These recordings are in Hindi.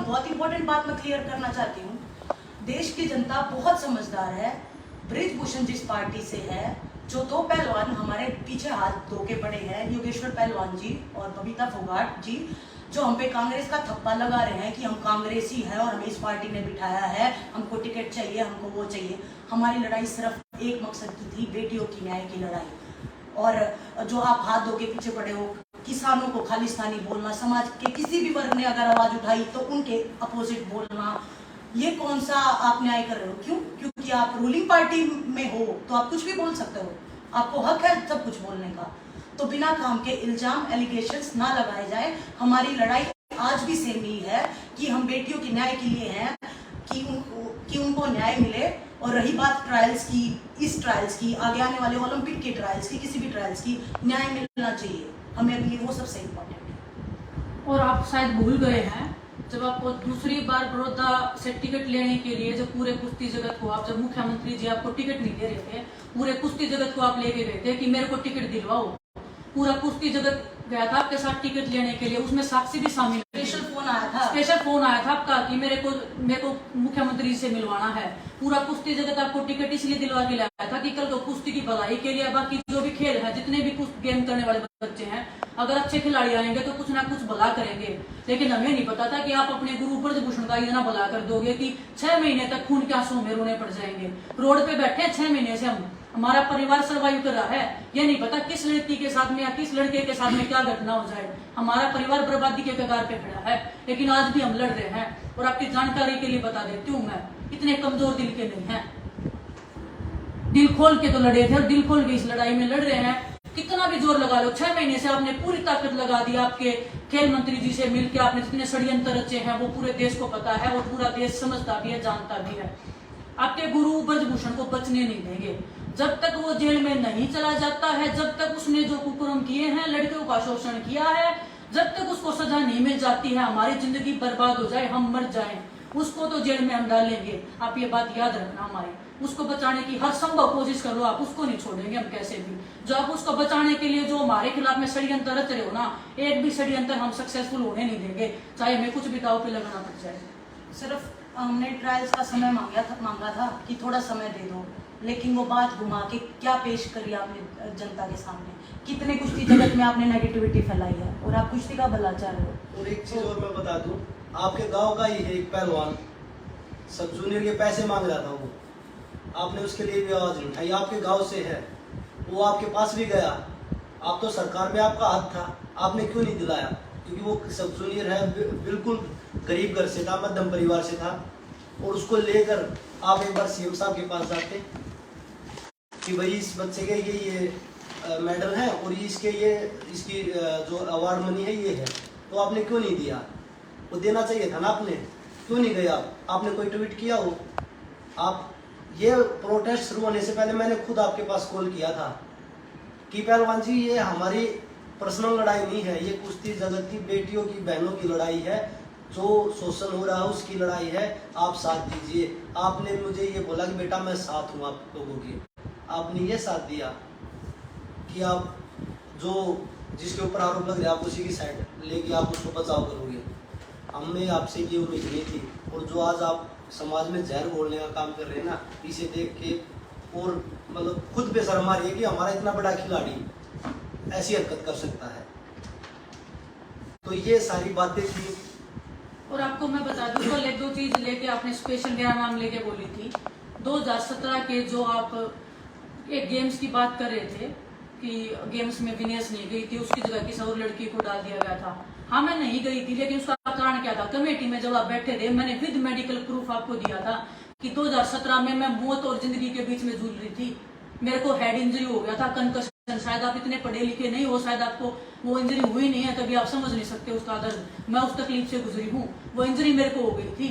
बहुत इंपॉर्टेंट बात मैं क्लियर करना चाहती हूँ। देश की जनता बहुत समझदार है। बृजभूषण जिस पार्टी से है, जो दो पहलवान हमारे पीछे हाथ धो के पड़े हैं, योगेश्वर पहलवान जी और बबीता फोगाट जी, जो हम पे कांग्रेस का थप्पा लगा रहे हैं कि हम कांग्रेसी हैं और हमें इस पार्टी ने बिठाया है, हमको टिकट चाहिए, हमको वो चाहिए। हमारी लड़ाई सिर्फ एक मकसद की थी, बेटियों की न्याय की लड़ाई। और जो आप हाथ धो के पीछे पड़े हो, किसानों को खालिस्तानी बोलना, समाज के किसी भी वर्ग ने अगर आवाज उठाई तो उनके अपोजिट बोलना, ये कौन सा आप न्याय कर रहे हो? क्यों? क्योंकि आप रूलिंग पार्टी में हो तो आप कुछ भी बोल सकते हो, आपको हक है सब कुछ बोलने का। तो बिना काम के इल्जाम, एलिगेशंस ना लगाए जाए। हमारी लड़ाई आज भी सेम ही है कि हम बेटियों के न्याय के लिए हैं, कि उनको न्याय मिले। और रही बात ट्रायल्स की, इस ट्रायल्स की, आगे आने वाले ओलंपिक के ट्रायल्स की, किसी भी ट्रायल्स की, न्याय मिलना चाहिए हमें लिए, वो सबसे इम्पोर्टेंट है। और आप शायद भूल गए हैं, जब आपको दूसरी बार बड़ौदा से टिकट लेने के लिए जब पूरे कुश्ती जगत को जब मुख्यमंत्री जी आपको टिकट नहीं दे रहे थे, पूरे कुश्ती जगत को आप लेके गए थे कि मेरे को टिकट दिलवाओ। पूरा कुश्ती जगत गया था आपके साथ टिकट लेने के लिए, उसमें साक्षी भी शामिल। स्पेशल फोन आया था आपका कि मेरे को मुख्यमंत्री से मिलवाना है। पूरा कुश्ती जगत आपको टिकट इसलिए दिलवा के लाया था कि कल को कुश्ती की भलाई के लिए, बाकी जो भी खेल है, जितने भी गेम करने वाले बच्चे हैं, अगर अच्छे खिलाड़ी आएंगे तो कुछ ना कुछ भला करेंगे। लेकिन हमें नहीं पता था कि आप अपने गुरु बृजभूषण का इतना भला कर दोगे कि 6 महीने तक खून के आंसू में रोने पड़ जाएंगे। रोड पे बैठे 6 महीने से हमारा परिवार सर्वाइव कर रहा है। ये नहीं पता किस लड़की के साथ में या किस लड़के के साथ में क्या घटना हो जाए। हमारा परिवार बर्बादी के कगार पे खड़ा है, लेकिन आज भी हम लड़ रहे हैं। और आपकी जानकारी के लिए बता देती हूँ, मैं इतने कमजोर दिल के नहीं है। दिल खोल के तो लड़े थे और दिल खोल के इस लड़ाई में लड़ रहे हैं। कितना भी जोर लगा लो, 6 महीने से आपने पूरी ताकत लगा दी। आपके खेल मंत्री जी से मिलकर आपने जितने षड्यंत्र रचे हैं वो पूरे देश को पता है, और पूरा देश समझता भी है, जानता भी है। आपके गुरु बृजभूषण को बचने नहीं देंगे जब तक वो जेल में नहीं चला जाता है, जब तक उसने जो कुकर्म किए हैं, लड़कियों का शोषण किया है, जब तक उसको सजा नहीं मिल जाती है, हमारी जिंदगी बर्बाद हो जाए, हम मर जाएं, उसको तो जेल में हम डालेंगे। आप ये बात याद रखना हमारी। उसको बचाने की हर संभव कोशिश कर लो, आप उसको नहीं छोड़ेंगे हम कैसे भी। जो आप उसको बचाने के लिए जो हमारे खिलाफ में षड्यंत्र रच रहे हो ना, एक भी षड्यंत्र हम सक्सेसफुल होने नहीं देंगे, चाहे हमें कुछ भी दाव पे लगाना पड़ जाए। सिर्फ हमने ट्रायल्स का समय मांगा था कि थोड़ा समय दे दो, लेकिन वो बात घुमा के क्या पेश करी आपने जनता के सामने? कितने कुश्ती जगत में आपने नेगेटिविटी फैलाई है, और आप कुश्ती का भला चाह रहे हो। और एक चीज और मैं बता दूं, आपके गांव का ही है एक पहलवान, सब जूनियर के पैसे मांग रहा था वो, आपने उसके लिए भी आवाज नहीं उठाई। आपके गांव से है वो, आपके पास भी गया, आप तो सरकार में आपका हाथ था, आपने क्यों नहीं दिलाया? क्योंकि वो सब जूनियर है, बिल्कुल गरीब घर से था, मध्यम परिवार से था, और उसको लेकर आप एक बार सीएम साहब के पास जाते कि भाई इस बच्चे के ये मेडल है और इसकी जो अवार्ड मनी है ये है, तो आपने क्यों नहीं दिया? वो देना चाहिए था ना, आपने क्यों नहीं गया? आपने कोई ट्वीट किया हो? आप ये प्रोटेस्ट शुरू होने से पहले मैंने खुद आपके पास कॉल किया था कि पहलवान जी ये हमारी पर्सनल लड़ाई नहीं है, ये कुश्ती जगत की बेटियों की, बहनों की लड़ाई है, जो शोषण हो रहा है उसकी लड़ाई है, आप साथ दीजिए। आपने मुझे ये बोला कि बेटा मैं साथ हूँ आप लोगों के, आपने ये साथ दिया कि आप जो जिसके ऊपर आरोप लग रहा है आप उसी की साइड लेके आप उसको बचाव करोगे। हमें आपसे ये उम्मीद नहीं थी, और जो आज आप समाज में जहर घोलने का काम कर रहे हैं ना, इसे देख के और मतलब खुद बेशर्म आ रही है कि हमारा इतना बड़ा खिलाड़ी ऐसी हरकत कर सकता है। तो ये सारी बातें थी। और आपको मैं बता दूं, कल एक दो चीज लेके आपने स्पेशल मेरा नाम लेके बोली थी। 2017 के जो आप एक गेम्स की बात कर रहे थे कि गेम्स में विनेश नहीं गई थी, उसकी जगह किसी और लड़की को डाल दिया गया था। हाँ मैं नहीं गई थी, लेकिन उसका कारण क्या था? कमेटी में जब आप बैठे थे, मैंने विद मेडिकल प्रूफ आपको दिया था कि 2017 में मैं मौत और जिंदगी के बीच में जूझ रही थी। मेरे को हेड इंजरी हो गया था, कंकशन। शायद आप इतने पढ़े लिखे नहीं हो, शायद आपको वो इंजरी हुई नहीं है, तभी आप समझ नहीं सकते उसका दर्द। मैं उस तकलीफ से गुजरी हूँ। वो इंजरी मेरे को हो गई थी,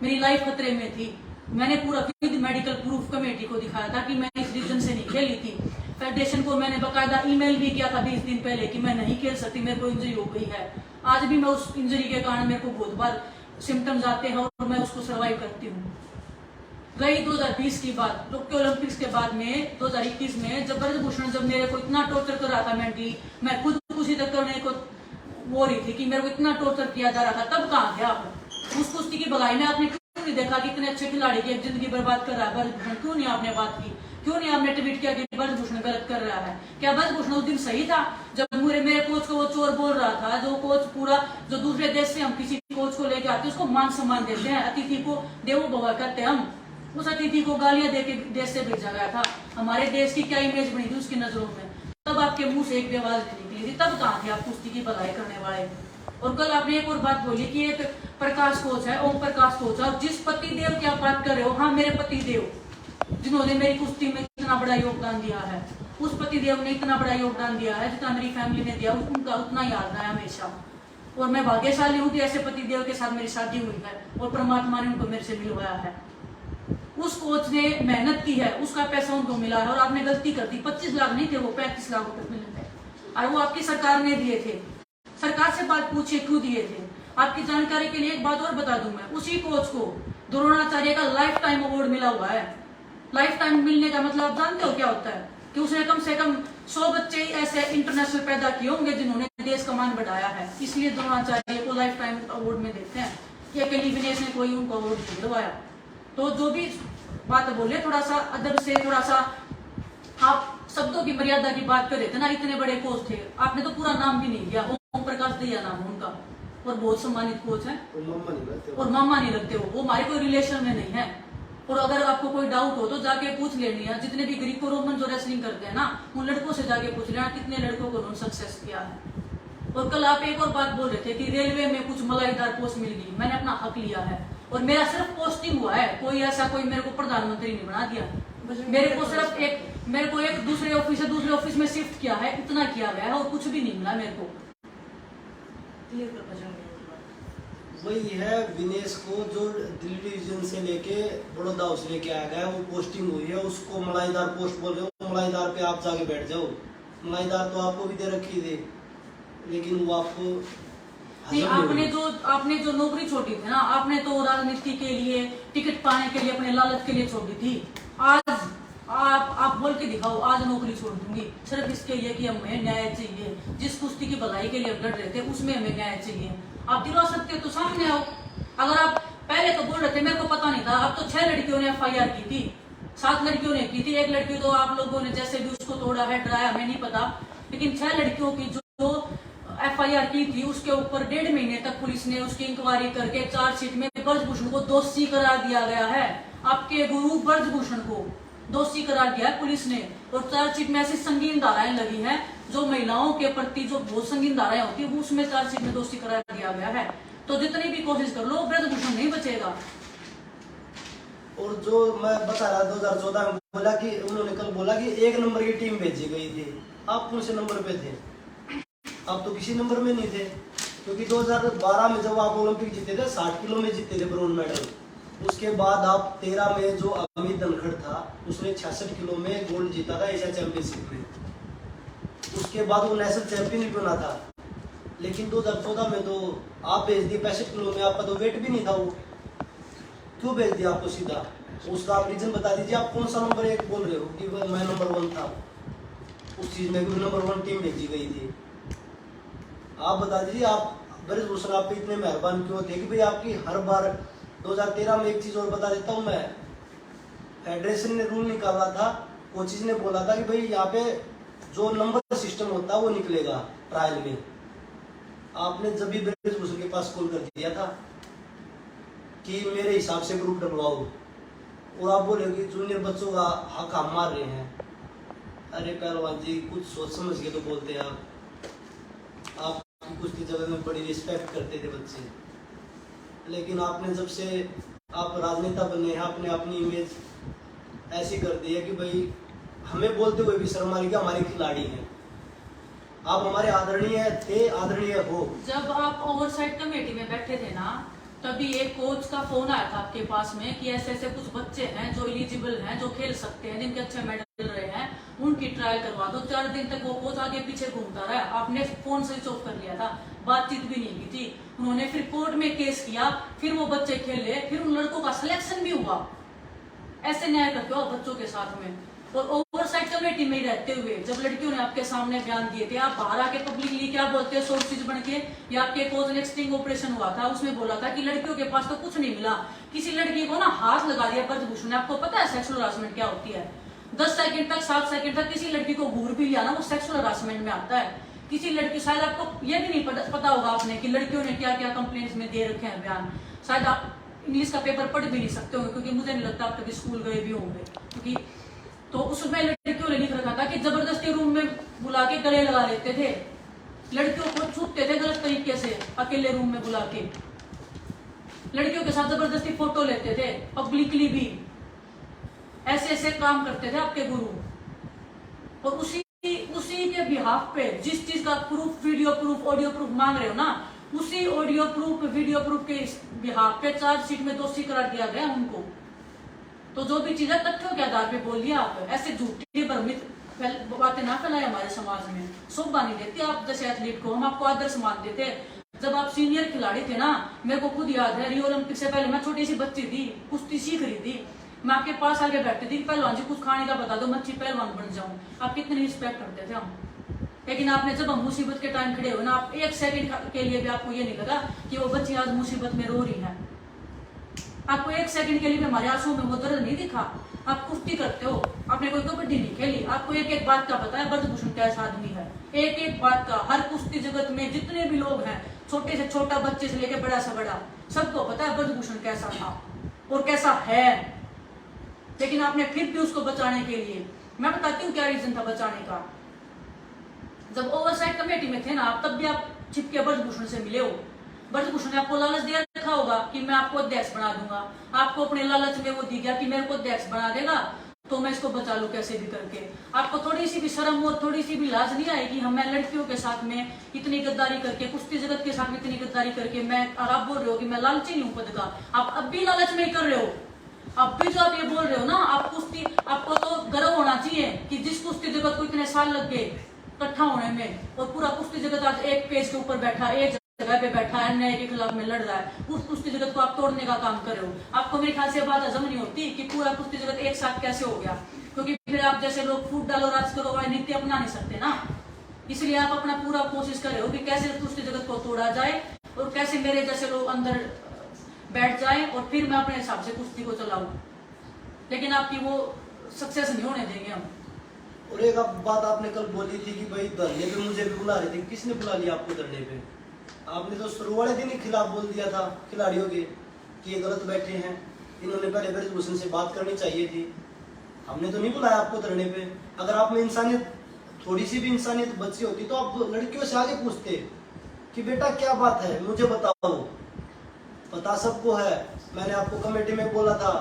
मेरी लाइफ खतरे में थी। मैंने पूरा विद मेडिकल प्रूफ कमेटी को दिखाया था कि मैं इस रीजन से नहीं खेली थी। फेडरेशन को मैंने बकायदा ईमेल भी किया था 20 दिन पहले कि मैं नहीं खेल सकती, मेरे को इंजरी हो गई है। आज भी मैं उस इंजरी के कारण मेरे को बहुत बार सिम्टम्स आते हैं और मैं उसको सर्वाइव करती हूँ। रही 2020 की बात, टोक्यो ओलंपिक्स के बाद में 2021 में जब बृजभूषण जब मेरे को इतना टॉर्चर कर रहा था मेंटली, मैं खुद खुशी तक करने को वो रही थी कि मेरे को इतना टॉर्चर किया जा रहा था, तब कहाँ थे आप? उस कुश्ती की बगाई में आपने क्यों नहीं देखा कि इतने अच्छे खिलाड़ी की जिंदगी बर्बाद कर रहा है ब्रजभूषण? क्यों नहीं आपने बात की? क्यों नहीं आपने ट्वीट किया कि ब्रजभूषण गलत कर रहा है? क्या ब्रजभूषण उस दिन सही था जब मेरे कोच को वो चोर बोल रहा था? जो कोच पूरा, जो दूसरे देश से हम किसी कोच को लेके आते हैं उसको मान सम्मान देते हैं, अतिथि को देवो भव करते हैं हम, उस अतिथि को गालियां देके देश से भेजा गया था। हमारे देश की क्या इमेज बनी थी उसकी नजरों में? तब आपके मुंह से एक भी आवाज नहीं निकली थी। तब कहाँ थे आप कुश्ती की भलाई करने वाले? और कल आपने एक और बात बोली कि एक प्रकाश कोच है, ओम प्रकाश कोच है, और जिस पति देव की आप बात कर रहे हो, हाँ मेरे पति देव जिन्होंने मेरी कुश्ती में इतना बड़ा योगदान दिया है, उस पति देव ने इतना बड़ा योगदान दिया है जितना मेरी फैमिली ने दिया, उनका उतना याद रहा है हमेशा। और मैं भाग्यशाली हूँ कि ऐसे पति देव के साथ मेरी शादी हुई है और परमात्मा ने उनको मेरे से मिलवाया है। उस कोच ने मेहनत की है, उसका पैसा उनको मिला है, और आपने गलती कर दी। 25 लाख नहीं थे वो, 35 लाख रुपए मिले थे, और वो आपकी सरकार ने दिए थे। सरकार से बात पूछिए क्यों दिए थे। आपकी जानकारी के लिए एक बात और बता दूं मैं, उसी कोच को द्रोणाचार्य का लाइफ टाइम अवार्ड मिला हुआ है। लाइफ टाइम मिलने का मतलब आप जानते हो क्या होता है? कि उसने कम से कम 100 बच्चे ऐसे इंटरनेशनल पैदा किए होंगे जिन्होंने देश का मान बढ़ाया है, इसलिए द्रोणाचार्य को लाइफ टाइम अवार्ड में देते हैं। कि अकेली विनेश ने कोई उनको अवार्ड नहीं दिलवाया। तो जो भी बात बोले थोड़ा सा अदब से, थोड़ा सा आप शब्दों की मर्यादा की बात कर रहे थे ना। इतने बड़े कोच थे, आपने तो पूरा नाम भी नहीं लिया। ओम प्रकाश दैया नाम है उनका, और बहुत सम्मानित कोच है, और मामा नहीं लगते वो हमारे कोई रिलेशन में नहीं है। और अगर आपको कोई डाउट हो तो जाके पूछ लेनी है, जितने भी ग्रीको रोमन जो रेसलिंग करते हैं ना, उन लड़कों से जाके पूछ लेना कितने लड़कों को उन्होंने सक्सेस किया है। और कल आप एक और बात बोल रहे थे कि रेलवे में कुछ मलाईदार पोस्ट मिल गई, मैंने अपना हक लिया है और मेरा सिर्फ पोस्टिंग हुआ है, कोई ऐसा कोई मेरे को प्रधानमंत्री नहीं बना दिया। मेरे को सिर्फ एक दूसरे ऑफिस से दूसरे ऑफिस में शिफ्ट किया है, इतना किया गया है और कुछ भी नहीं मिला मेरे को। वही है विनेश को जो दिल्ली डिवीजन से लेके बड़ौदा हाउस लेके आया गया, वो पोस्टिंग हुई है, उसको मलाईदार पोस्ट बोल रहे हो। मलाईदार पे आप जाके बैठ जाओ। मलाईदार तो आपको भी दे रखी थी, लेकिन वो आपको आपने जो नौकरी छोड़ी थी ना, आपने तो राजनीति के लिए, टिकट पाने के लिए, अपने लालच के लिए छोड़ी थी। आज आप बोल के दिखाओ, आज नौकरी छोड़ दूंगी सिर्फ इसके लिए कि हमें न्याय चाहिए। जिस कुश्ती की भलाई के लिए लड़ रहे थे उसमें हमें न्याय चाहिए। आप दिलवा सकते हो तो सामने आओ। अगर आप पहले तो बोल रहे थे मेरे को पता नहीं था, अब तो 6 लड़कियों ने FIR की थी, 7 लड़कियों ने की थी। एक लड़की तो आप लोगों ने जैसे भी उसको तोड़ा है, डराया, हमें नहीं पता, लेकिन 6 लड़कियों की जो FIR की थी उसके ऊपर 1.5 महीने तक पुलिस ने उसकी इंक्वायरी करके चार्जशीट में ब्रजभूषण को दोषी करार दिया गया है। आपके गुरु ब्रजभूषण को दोषी करार दिया है पुलिस ने, और चार्जशीट में ऐसी संगीन धाराएं लगी हैं जो महिलाओं के प्रति जो बहुत संगीन धाराएं होती है, वो उसमें चार्जशीट में दोषी करार दिया गया है। तो जितनी भी कोशिश कर लो, ब्रजभूषण नहीं बचेगा। और जो मैं बता रहा 2014 में बोला कि उन्होंने कल बोला कि 1 नंबर की टीम भेजी गई थी, आप कौन से नंबर पे थे? आप तो किसी नंबर में नहीं थे, क्योंकि 2012 में जब आप ओलंपिक जीते थे 60 किलो में जीते थे ब्रोंज मेडल। उसके बाद आप 13 में जो अमित धनखड़ था उसने 66 किलो में गोल्ड जीता था एशिया चैंपियनशिप में। उसके बाद वो नेशनल चैंपियन भी बना था। लेकिन 2014 में तो आप भेज दिए 65 किलो में, आपका तो वेट भी नहीं था। वो क्यों भेज दिया आपको सीधा? उसका आप रीजन बता दीजिए। आप कौन सा नंबर 1 बोल रहे हो कि मैं नंबर 1 था? उस चीज में भी नंबर 1 टीम भेजी गई थी। आप बता दीजिए। आप ब्रजभूषण आप पे इतने मेहरबान क्यों थे कि भाई आपकी हर बार 2013 में एक चीज और बता देता हूँ मैं, फेडरेशन ने रूल निकाला था, कोचिज ने बोला था कि भाई यहाँ पे जो नंबर सिस्टम होता है वो निकलेगा ट्रायल में। आपने जब भी ब्रजभूषण के पास कॉल कर दिया था कि मेरे हिसाब से ग्रुप डलवाओ, और आप बोले कि जूनियर बच्चों का हक हम मार रहे हैं। अरे पहलवान जी, कुछ सोच समझ के तो बोलते हैं आप कुश्ती जगत में बड़ी रिस्पेक्ट करते थे बच्चे, लेकिन आपने जब से आप राजनेता बने हैं, आपने अपनी इमेज ऐसी कर दी है कि भाई हमें बोलते हुए भी शर्म आ रही कि हमारे खिलाड़ी हैं। आप हमारे आदरणीय थे, आदरणीय हो। जब आप ओवरसाइट कमेटी में बैठे थे ना, तभी एक कोच का फोन आया था आपके पास में कि ऐसे ऐसे कुछ बच्चे हैं जो एलिजिबल हैं, जो खेल सकते हैं, जिनके अच्छे मेडल रहे हैं, उनकी ट्रायल करवा दो। 4 दिन तक वो कोच आगे पीछे घूमता रहा। आपने फोन स्विच ऑफ कर लिया था, बातचीत भी नहीं की थी। उन्होंने फिर कोर्ट में केस किया, फिर वो बच्चे खेले, फिर उन लड़कों का सिलेक्शन भी हुआ। ऐसे न्याय करते हो बच्चों के साथ में। और ओवरसाइट कमेटी में ही रहते हुए जब लड़कियों ने आपके सामने बयान दिए थे, आप बाहर आके पब्लिकली क्या बोलते हैं सोर्सेज बन के, या आपके कॉज एंड स्टिंग ऑपरेशन हुआ था उसमें बोला था कि लड़कियों के पास तो कुछ नहीं मिला, किसी लड़की को ना हाथ लगा दिया ब्रजभूषण ने। आपको पता है सेक्सुअल हरासमेंट क्या होती है? 10 सेकंड तक 7 सेकंड तक किसी लड़की को घूर भी लिया ना, वो सेक्सुअल हरासमेंट में आता है। किसी लड़की, शायद आपको ये भी नहीं पता होगा आपने कि लड़कियों ने क्या क्या कंप्लेंट्स में दे रखे हैं बयान। शायद आप इंग्लिश का पेपर पढ़ भी नहीं सकते होंगे, क्योंकि मुझे नहीं लगता आप कभी स्कूल गए भी होंगे। क्योंकि तो उसमें लड़कियों ने लिख रखा था कि जबरदस्ती रूम में बुला के गले लगा लेते थे, लड़कियों को छूते थे गलत तरीके से, अकेले रूम में बुला के लड़कियों के साथ जबरदस्ती फोटो लेते थे, पब्लिकली भी ऐसे ऐसे काम करते थे आपके गुरु। और उसी के बिहाफ पे जिस चीज का proof, video proof, audio proof मांग रहे हो ना, उसी ऑडियो प्रूफ, वीडियो प्रूफ के बिहाफ पे चार्जशीट में दोषी करार दिया गया उनको। तो जो भी चीजें तथ्यों के आधार पे बोल दिया आप, ऐसे झूठी भ्रमित बातें ना फैलाए हमारे समाज में। शोभा नहीं देती आप जैसे एथलीट को, हम आपको आदर्श मानते थे। जब आप सीनियर खिलाड़ी थे ना, मेरे को खुद याद है, रियो ओलंपिक से पहले मैं छोटी सी बच्ची थी, कुश्ती सीख रही थी, मैं आपके पास आके बैठती थी, पहलवान जी कुछ खाने का बता दो, मैं अच्छी पहलवान बन जाऊं। आप कितनी रिस्पेक्ट करते थे हम। लेकिन आपने जब हम मुसीबत के टाइम खड़े हो ना, आप 1 सेकंड के लिए भी आपको ये नहीं लगा कि वो बच्ची आज मुसीबत में रो रही है। आपको 1 सेकंड के लिए भी हमारे आंसुओं में वो दर्द नहीं दिखा। आप कुश्ती करते हो, आपने कोई कबड्डी नहीं खेली, आपको एक एक बात का पता है ब्रजभूषण कैसा आदमी है, एक एक बात का। हर कुश्ती जगत में जितने भी लोग हैं, छोटे से छोटा बच्चे से लेकर बड़ा से बड़ा, सबको पता है ब्रजभूषण कैसा था और कैसा है। लेकिन आपने फिर भी उसको बचाने के लिए, मैं बताती हूँ क्या रीजन था बचाने का। जब ओवरसाइट कमेटी में थे ना आप, तब भी आप छिपके ब्रजभूषण से मिले हो। ब्रजभूषण ने आपको लालच दिया रखा होगा कि मैं आपको अध्यक्ष बना दूंगा, आपको अपने लालच में वो दी गया कि मेरे को अध्यक्ष बना देगा तो मैं इसको बचा लूं कैसे भी करके। आपको थोड़ी सी भी शर्म और थोड़ी सी भी लाज नहीं आएगी? मैं लड़कियों के साथ में इतनी गद्दारी करके, कुश्ती जगत के साथ में इतनी गद्दारी करके, मैं, और आप बोल रहे हो कि मैं लालची हूँ पद का। आप अब भी लालच में ही कर रहे हो। अब भी जो आप ये बोल रहे हो ना, आप कुश्ती, आपको तो गर्व होना चाहिए कि जिस कुश्ती जगत को इतने साल लग गए इकट्ठा होने में, और पूरा कुश्ती जगत आज एक पेज के ऊपर बैठा, एक जगह पे बैठा है, अन्याय के खिलाफ में लड़ रहा है, उस कुश्ती जगत को आप तोड़ने का काम कर रहे हो। आपको मेरे ख्याल से बात हजम नहीं होती कि पूरा कुश्ती जगत एक साथ कैसे हो गया, क्योंकि फिर आप जैसे लोग फूट डालो राज करो वाले नीति अपना नहीं सकते ना। इसलिए आप अपना पूरा कोशिश कर रहे हो कि कैसे कुश्ती जगत को तोड़ा जाए और कैसे मेरे जैसे लोग अंदर बैठ जाए और फिर मैं अपने हिसाब से कुश्ती को चलाऊं। लेकिन आपकी वो सक्सेस नहीं होने देंगे हम। और एक बात आपने कल बोली थी कि भाई धरने पे मुझे भी बुला रहे थे, किसने बुला लिया आपको धरने पे? आपने तो शुरू वाले दिन ही खिलाफ बोल दिया था खिलाड़ियों के कि ये गलत बैठे हैं, इन्होंने पहले ब्रजभूषण से बात करनी चाहिए थी। हमने तो नहीं बुलाया आपको धरने पे। अगर आप में इंसानियत, थोड़ी सी भी इंसानियत बची होती तो आप लड़कियों से आगे पूछते कि बेटा क्या बात है, मुझे बताओ। पता सबको है, मैंने आपको कमेटी में बोला था,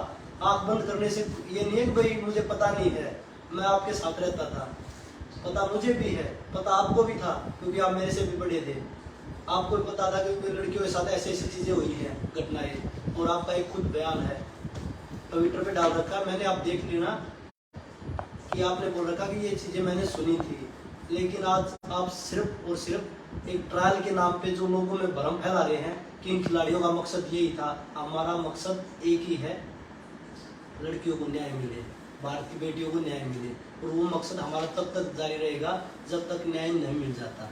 आंख बंद करने से ये नहीं है कि भाई मुझे पता नहीं है, मैं आपके साथ रहता था, पता मुझे भी है, पता आपको भी था क्योंकि आप मेरे से भी बड़े थे। आपको भी पता था कि लड़कियों के साथ ऐसी ऐसी चीजें हुई हैं, घटनाएं, और आपका एक खुद बयान है ट्विटर पे डाल रखा है, मैंने, आप देख लेना कि आपने बोल रखा कि ये चीजें मैंने सुनी थी। लेकिन आज आप सिर्फ और सिर्फ एक ट्रायल के नाम पे जो लोगों में भ्रम फैला रहे हैं कि इन खिलाड़ियों का मकसद यही था। हमारा मकसद एक ही है, लड़कियों को न्याय मिले, भारतीय बेटियों को न्याय मिले, और वो मकसद हमारा तब तक जारी रहेगा जब तक न्याय नहीं मिल जाता।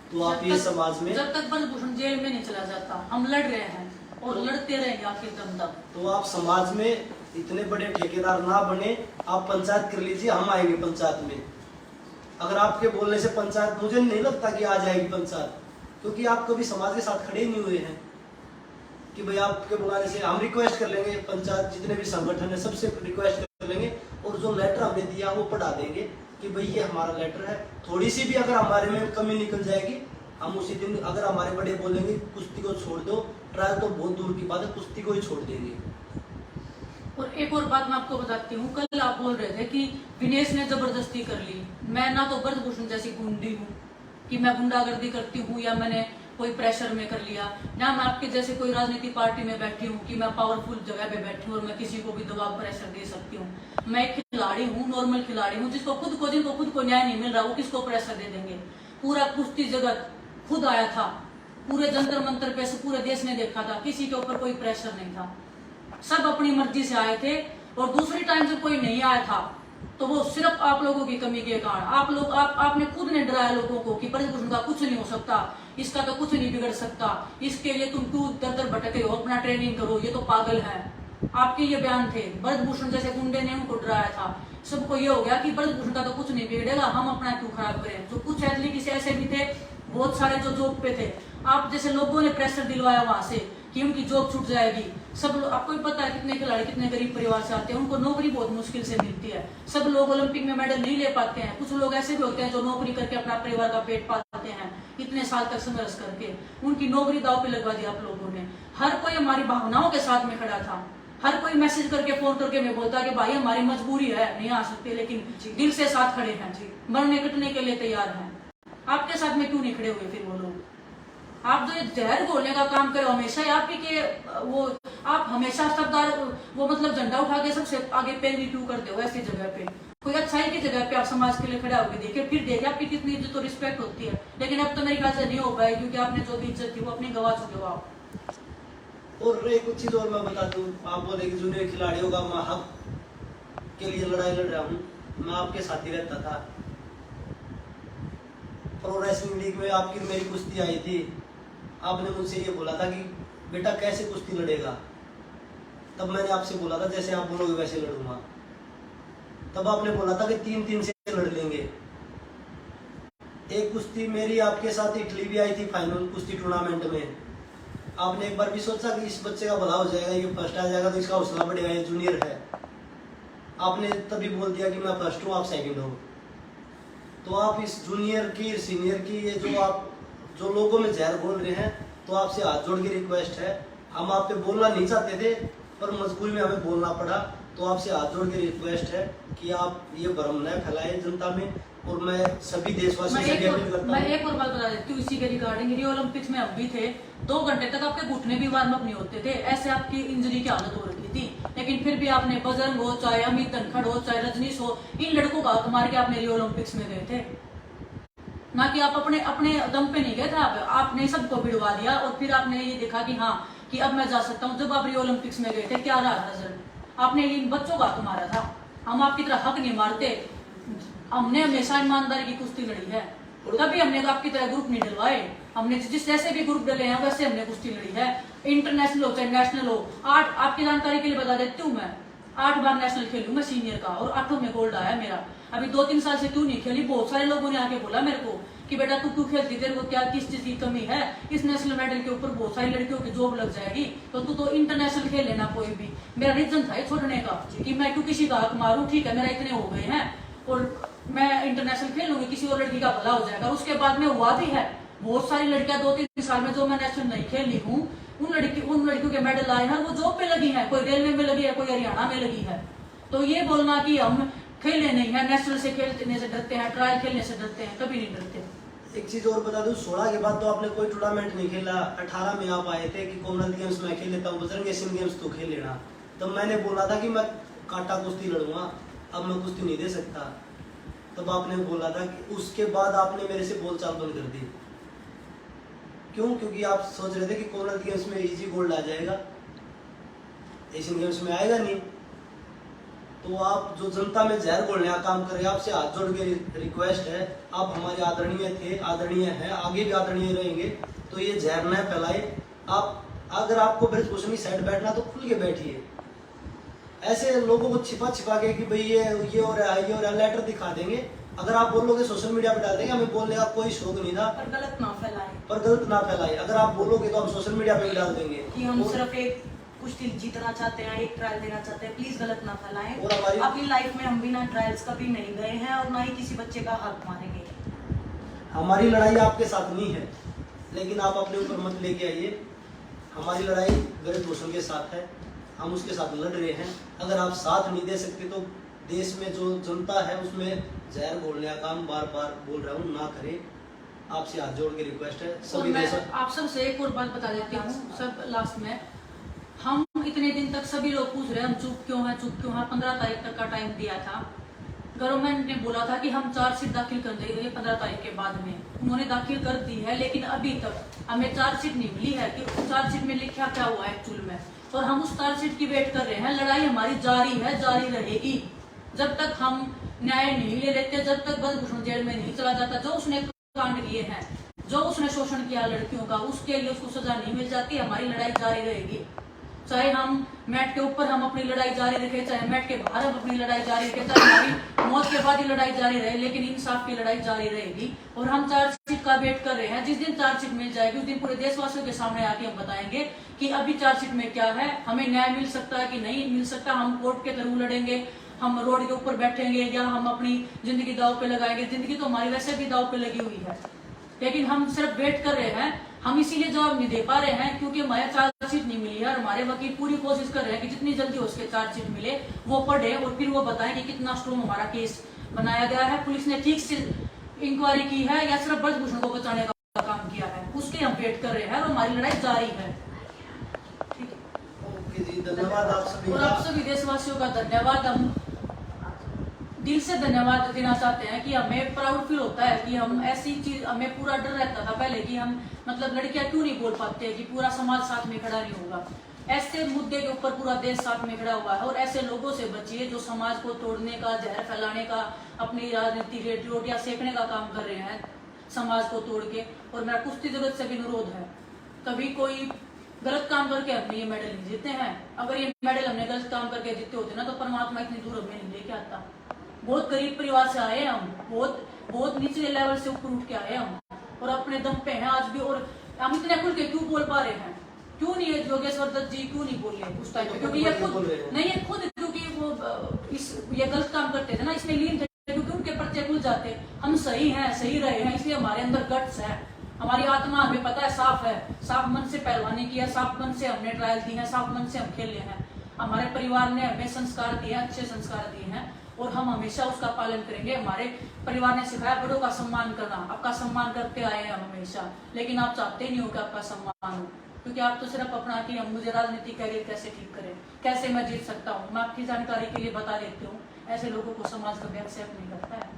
तो आप ये समाज में, जब तक ब्रजभूषण जेल में नहीं चला जाता, हम लड़ रहे हैं और लड़ते रहेंगे आखिर दम तक। तो आप समाज में इतने बड़े ठेकेदार ना बने, आप पंचायत कर लीजिए, हम आएंगे पंचायत में। अगर आपके बोलने से पंचायत, मुझे नहीं लगता कि आ जाएगी पंचायत, क्योंकि आप कभी समाज के साथ खड़े ही नहीं हुए हैं कि भाई आपके बुलाने से। हम रिक्वेस्ट कर लेंगे, पंचायत जितने भी संगठन है सबसे रिक्वेस्ट कर लेंगे, और जो लेटर हमने दिया वो पढ़ा देंगे कि भाई ये हमारा लेटर है। थोड़ी सी भी अगर हमारे में कमी निकल जाएगी, हम उसी दिन, अगर हमारे बड़े बोलेंगे कुश्ती को छोड़ दो, ट्रायल तो बहुत दूर की बात है, कुश्ती को ही छोड़ देंगे। और एक और बात मैं आपको बताती हूँ, कल आप बोल रहे थे कि विनेश ने जबरदस्ती कर ली। मैं ना तो ब्रजभूषण जैसी गुंडी हूँ कि मैं गुंडागर्दी करती हूँ या मैंने कोई प्रेशर में कर लिया, ना मैं आपके जैसे कोई राजनीति पार्टी में बैठी हूँ कि मैं पावरफुल जगह पे बैठी हूँ और मैं किसी को भी दबाव प्रेशर दे सकती हूँ। मैं एक खिलाड़ी हूँ, नॉर्मल खिलाड़ी हूँ, जिनको खुद को न्याय नहीं मिल रहा, वो किसको प्रेशर दे देंगे? पूरा कुश्ती जगत खुद आया था, पूरे जंतर मंतर पे से पूरे देश ने देखा था, किसी के ऊपर कोई प्रेशर नहीं था, सब अपनी मर्जी से आए थे। और दूसरी टाइम जब कोई नहीं आया था तो वो सिर्फ आप लोगों की कमी के कारण आपने खुद ने डराया लोगों को कि ब्रजभूषण का कुछ नहीं हो सकता, इसका तो कुछ नहीं बिगड़ सकता, इसके लिए तुम क्यों दर दर भटके हो, अपना ट्रेनिंग करो, ये तो पागल है। आपके ये बयान थे। ब्रजभूषण जैसे गुंडे ने उनको डराया था। सबको ये हो गया कि ब्रजभूषण का तो कुछ नहीं बिगड़ेगा, हम अपना क्यों खराब करें। जो कुछ एथलीट ऐसे भी थे, बहुत सारे जो जॉब पे थे, आप जैसे लोगों ने प्रेशर दिलवाया वहां से कि उनकी जॉब छूट जाएगी। सब लोग, आपको भी पता है कितने खिलाड़ी कितने गरीब परिवार से आते हैं, उनको नौकरी बहुत मुश्किल से मिलती है। सब लोग ओलंपिक में मेडल नहीं ले पाते हैं। कुछ लोग ऐसे भी होते हैं जो नौकरी करके अपना परिवार का पेट पालते हैं, इतने साल तक संघर्ष करके। उनकी नौकरी दांव पे लगवा दी आप लोगों ने। हर कोई हमारी भावनाओं के साथ में खड़ा था। हर कोई मैसेज करके फोन करके मैं बोलता कि भाई हमारी मजबूरी है, नहीं आ सकते, लेकिन दिल से साथ खड़े हैं, मरने कटने के लिए तैयार हैं। आपके साथ में क्यों नहीं खड़े हुए फिर वो लोग? आप जो ये जहर घोलने का काम करो हमेशा, आप ही के वो आप हमेशा सरदार वो मतलब झंडा उठा के सबसे आगे पैरवी क्यों करते हो ऐसी जगह पे? कोई अच्छाई की जगह पे आप समाज के लिए खड़ा होकर देखिए, फिर देखिए आपकी कितनी इज्जत और रिस्पेक्ट होती है। लेकिन अब तो मेरे ख्याल से नहीं हो पाए, क्योंकि आपने जो भी इज्जत थी वो अपनी गवा चुके हो आप। और एक चीज और मैं बता दूं, आप बोले कि जूनियर खिलाड़ियों का मैं हक के लिए लड़ाई लड़ रहा हूँ। मैं आपके साथ ही रहता था। प्रो रेसलिंग लीग में आपकी मेरी कुश्ती आई थी। आपने मुझसे ये बोला था कि बेटा कैसे कुश्ती लड़ेगा। तब मैंने आपसे बोला था जैसे आप बोलोगे वैसे लड़ूंगा। तब आपने बोला था कि 3-3 से लड़ लेंगे। एक कुश्ती मेरी आपके साथ इटली भी आई थी फाइनल कुश्ती टूर्नामेंट में। आपने एक बार भी सोचा कि इस बच्चे का भला हो जाएगा, ये फर्स्ट आ जाएगा तो इसका हौसला बढ़ेगा, ये जूनियर है। आपने तभी बोल दिया कि मैं फर्स्ट हूँ, आप सेकंड हो। तो आप इस जूनियर की सीनियर की ये जो आप जो लोगों में जहर बोल रहे हैं, तो आपसे हाथ जोड़ के रिक्वेस्ट है। हम आप पे बोलना नहीं चाहते थे पर मजबूरी में हमें बोलना पड़ा। तो आपसे हाथ जोड़ के रिक्वेस्ट है कि आप ये भ्रम न फैलाएं जनता में। और मैं सभी देशवासियों से अपील करता हूं। मैं एक और बात बता देती हूँ इसी के रिगार्डिंग। रियो ओलंपिक्स में हम भी थे, 2 घंटे तक आपके घुटने भी वार्म अप नहीं होते थे, ऐसे आपकी इंजरी की हालत हो रखी थी। लेकिन फिर भी आपने बजरंग हो, चाहे अमित धनखड़ हो, चाहे रजनीश हो, इन लड़कों का हक मार के आपने रियो ओलंपिक्स में गए थे। ना कि आप अपने दम पे नहीं गए थे। आपने सबको भिड़वा दिया और फिर आपने ये देखा कि हाँ कि अब मैं जा सकता हूँ। जब आप रियो ओलंपिक्स में गए थे क्या रहा रिजल्ट? आपने इन बच्चों का हक मारा था। हम आपकी तरह हक नहीं मारते। हमने हमेशा ईमानदारी की कुश्ती लड़ी है, कभी हमने तो आपकी तरह ग्रुप नहीं डलवाए। हमने जिस जैसे भी ग्रुप डले हैं वैसे हमने कुश्ती लड़ी है। इंटरनेशनल हो चाहे नेशनल हो। 8 आपकी जानकारी के लिए बता देती हूँ, मैं 8 बार नेशनल खेलूं मैं सीनियर का, और 8 में गोल्ड आया मेरा। अभी 2-3 साल से क्यों नहीं खेली? बहुत सारे लोगों ने आके बोला मेरे को कि बेटा तू क्यों खेलती, तेरे को क्या किस चीज की कमी है? इस नेशनल मेडल के ऊपर बहुत सारी लड़कियों की जॉब लग जाएगी, तो तू तो इंटरनेशनल खेल लेना कोई भी। मेरा रीजन था ये छोड़ने का कि मैं क्यों किसी का हक मारूं। ठीक है, मेरा इतने हो गए हैं और मैं इंटरनेशनल खेल लूंगी, किसी और लड़की का भला हो जाएगा। उसके बाद में हुआ भी है। बहुत सारी लड़कियां 2-3 साल में जो मैं नेशनल नहीं खेली हूँ, उन लड़कियों के मेडल आए हैं, वो जॉब पे लगी है। कोई रेलवे में लगी है, कोई हरियाणा में लगी है। तो ये बोलना कि हम खेले नहीं है, नेशनल से खेलने से डरते हैं, ट्रायल खेलने से डरते हैं, कभी नहीं डरते। एक चीज और बता दूं, 16 के बाद तो आपने कोई टूर्नामेंट नहीं खेला। 18 में आप आए थे कि कॉमनवेल्थ गेम्स में खेल लेता हूँ, बजरंग एशियन गेम्स तो खेल लेना। तब मैंने बोला था कि मैं कांटा कुश्ती लड़ूंगा, अब मैं कुश्ती नहीं दे सकता। तब आपने बोला था कि उसके बाद आपने मेरे से बोलचाल बंद कर दी। क्यों? क्योंकि आप सोच रहे थे कि कॉमनवेल्थ गेम्स में इजी गोल्ड आ जाएगा, एशियन गेम्स में आएगा नहीं। तो आप जो जनता में जहर घोलने का काम कर रहे हैं, आपसे हाथ जोड़ के रिक्वेस्ट है, आप हमारे आदरणीय थे, आदरणीय हैं, आगे भी आदरणीय रहेंगे। तो ये जहर न फैलाए। आप अगर आपको ब्रजभूषण की साइड बैठना तो खुल के बैठिए। ऐसे लोगों को छिपा के कि भाई ये हो रहा है, ये हो रहा है, लेटर दिखा देंगे। अगर आप बोलोगे सोशल मीडिया पे डाल देंगे, हमें बोलने का कोई शौक नहीं था। पर गलत ना फैलाए। अगर आप बोलोगे तो हम सोशल मीडिया पे भी डाल देंगे कि हम सिर्फ एक कुश्ती जीतना चाहते हैं, एक ट्रायल देना चाहते हैं। प्लीज गलत ना फैलाएं। और अपनी लाइफ में हम भी ना ट्रायल्स कभी नहीं गए हैं और ना ही किसी बच्चे का हक मारेंगे। हमारी लड़ाई आपके साथ नहीं है, लेकिन आप अपने ऊपर मत लेके आइए। हमारी लड़ाई ब्रजभूषण के साथ है, हम उसके साथ लड़ रहे हैं। अगर आप साथ नहीं दे सकते तो देश में जो जनता है उसमें जहर घोलने का काम बार बार बोल रहा हूँ ना करें। आपसे हाथ जोड़ के रिक्वेस्ट है सभी मैं आप सबसे एक और बात बता देती हूँ सब लास्ट में। हम इतने दिन तक सभी लोग पूछ रहे हैं हम चुप क्यों हैं 15 तारीख तक का टाइम दिया था। गवर्नमेंट ने बोला था कि हम चार्जशीट दाखिल कर देंगे 15 तारीख के बाद में। उन्होंने दाखिल कर दी है, लेकिन अभी तक हमें चार्जशीट नहीं मिली है कि चार्जशीट में लिखा क्या हुआ है एक्चुअल में। और हम उस चार्जशीट की वेट कर रहे हैं। लड़ाई हमारी जारी है, जारी रहेगी। जब तक हम न्याय नहीं ले लेते, जब तक ब्रजभूषण जेल में नहीं चला जाता, जो उसने कांड किए हैं, जो उसने शोषण किया लड़कियों का, उसके लिए उसको सजा नहीं मिल जाती, हमारी लड़ाई जारी रहेगी। चाहे हम मैट के ऊपर हम अपनी लड़ाई जारी रखें, चाहे मैट के बाहर हम अपनी लड़ाई जारी रखें, चाहे हमारी मौत के बाद ही लड़ाई जारी रहे, लेकिन इंसाफ की लड़ाई जारी रहेगी। और हम चार्जशीट का वेट कर रहे हैं। जिस दिन चार्जशीट मिल जाएगी उस दिन पूरे देशवासियों के सामने आके हम बताएंगे कि अभी चार्जशीट में क्या है, हमें न्याय मिल सकता है कि नहीं मिल सकता। हम कोर्ट के थ्रू लड़ेंगे, हम रोड के ऊपर बैठेंगे, या हम अपनी जिंदगी दाव पे लगाएंगे। जिंदगी तो हमारी वैसे भी दाव पे लगी हुई है, लेकिन हम सिर्फ वेट कर रहे हैं। हम इसीलिए जवाब नहीं दे पा रहे हैं क्योंकि हमारे चार्जशीट नहीं मिली है, और हमारे वकील पूरी कोशिश कर रहे हैं कि जितनी जल्दी हो सके चार्जशीट मिले, वो पढ़े और फिर वो बताएं कि कितना स्ट्रॉन्ग हमारा केस बनाया गया है, पुलिस ने ठीक से इंक्वायरी की है या सिर्फ ब्रजभूषण को बचाने का काम किया है, उसके हम वेट कर रहे हैं और हमारी लड़ाई जारी है। ओके जी, धन्यवाद आप सभी और आप सभी देशवासियों का धन्यवाद। हम दिल से धन्यवाद देना चाहते हैं कि हमें प्राउड फील होता है कि हम ऐसी चीज, हमें पूरा डर रहता था पहले कि हम मतलब लड़कियां क्यों नहीं बोल पाते, कि पूरा समाज साथ में खड़ा नहीं होगा। ऐसे मुद्दे के ऊपर पूरा देश साथ में खड़ा हुआ है, और ऐसे लोगों से बचिए जो समाज को तोड़ने का, जहर फैलाने का, अपनी राजनीति रोटियां सेकने का काम कर रहे हैं समाज को तोड़ के। और मेरा कुश्ती जगत से भी अनुरोध है, कभी कोई गलत काम करके हमने ये मेडल नहीं जीते हैं। अगर ये मेडल हमने गलत काम करके जीते होते ना तो परमात्मा इतनी दूर हमें नहीं लेके आता। बहुत गरीब परिवार से आए हम, बहुत निचले लेवल से ऊपर उठ के आए हम, और अपने दम पे हैं आज भी। और हम इतने खुल के क्यों बोल पा रहे हैं, क्यों नहीं योगेश्वर दत्त जी क्यों नहीं बोल रहे उस टाइम पे, क्योंकि ये खुद नहीं, ये खुद क्योंकि वो ये गलत काम करते थे ना, इसमें लीन थे, क्योंकि उनके पर्चे खुल जाते। हम सही हैं, सही रहे हैं, इसलिए हमारे अंदर गट्स है, हमारी आत्मा हमें पता है साफ है, साफ मन से पहलवानी की है, साफ मन से हमने ट्रायल दी है, साफ मन से हम खेले हैं। हमारे परिवार ने हमें संस्कार दिए, अच्छे संस्कार दिए हैं, और हम हमेशा उसका पालन करेंगे। हमारे परिवार ने सिखाया बड़ों का सम्मान करना, आपका सम्मान करते आए हैं हम हमेशा, लेकिन आप चाहते नहीं हो कि आपका सम्मान हो, क्योंकि आप तो सिर्फ अपना कि हम मुझे राजनीति कैरियर कैसे ठीक करें, कैसे मैं जीत सकता हूँ। मैं आपकी जानकारी के लिए बता देती हूँ, ऐसे लोगों को समाज कभी एक्सेप्ट नहीं करता है।